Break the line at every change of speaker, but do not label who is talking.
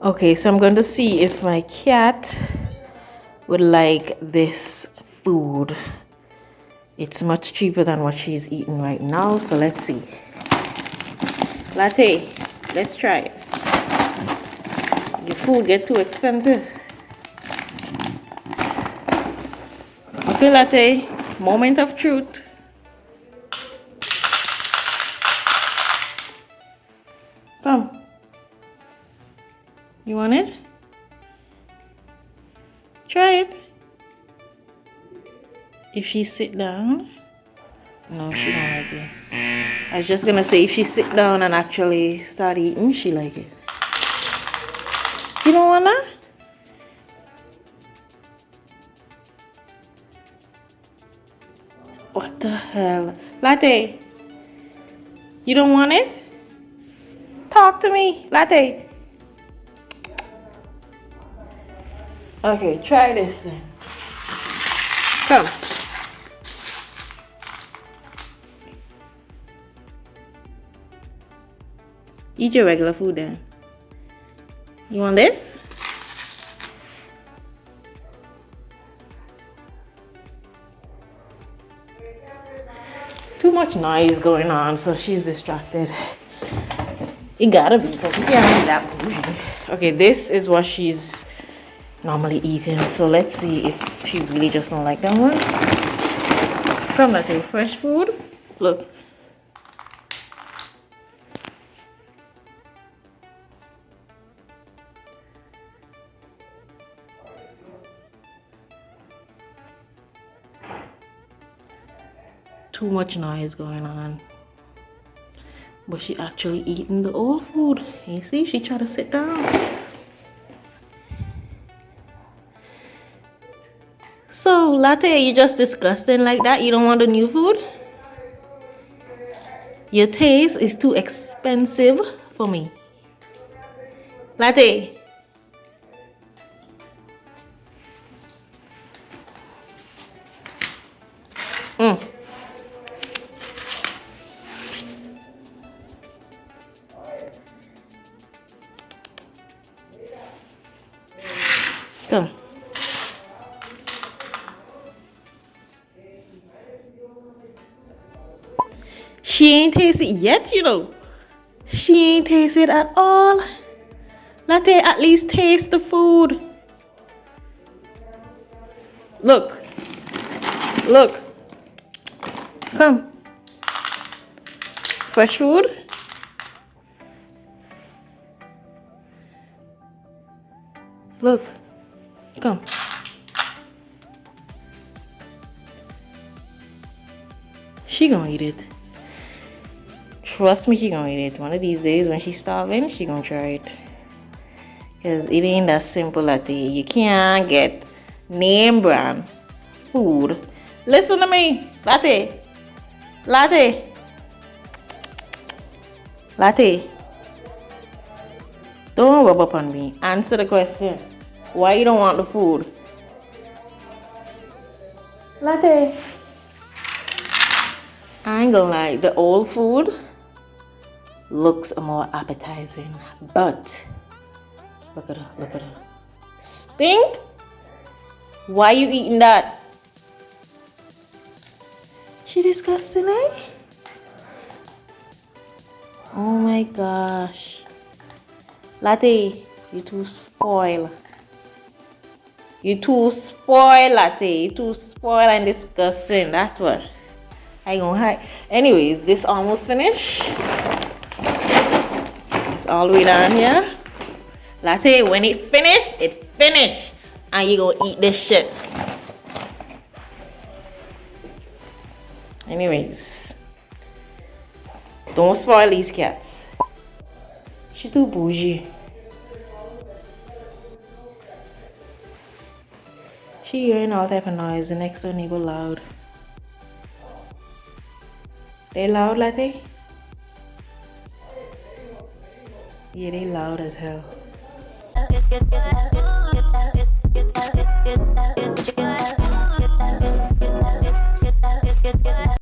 Okay, so I'm going to see if my cat would like this food. It's much cheaper than what she's eating right now, so let's see. Latte, let's try it. Your food get too expensive. Okay, Latte, moment of truth. Come. You want it? Try it. If she sit down, no, she don't like it. I was just gonna say if she sit down and actually start eating, she like it. You don't wanna? What the hell? Latte, you don't want it? Talk to me, Latte. Okay, try this then. Come. Eat your regular food then. You want this? Too much noise going on, so she's distracted. It gotta be, because you can't be that bougie. Okay, this is what she's normally eating, so let's see if she really just don't like that one. Come, Latte, fresh food. Look. Too much noise going on. But she actually eating the old food. You see, she tried to sit down. So, Latte, you just disgusting like that? You don't want the new food? Your taste is too expensive for me. Latte. Come. She ain't tasted yet, you know. She ain't tasted at all. Latte, at least taste the food. Look. Look. Come. Fresh food. Look. Come. She gonna eat it. Trust me, she gonna eat it. One of these days when she's starving, she gonna try it. Because it ain't that simple, Latte. You can't get name brand food. Listen to me, Latte. Latte. Latte. Don't rub up on me. Answer the question. Why you don't want the food? Latte. I ain't gonna lie, the old food looks more appetizing, but look at her, look at her. Stink? Why you eating that? She disgusting, eh? Oh my gosh. Latte, you too spoiled. You too spoiled, Latte. You too spoiled and disgusting. That's what I gonna hide. Anyways, this almost finished. It's all the way down here. Latte, when it finished. And you gonna eat this shit. Anyways, don't spoil these cats. She too bougie. She hearing all type of noise. The next door neighbor loud. They loud, Latte? Yeah, they loud as hell.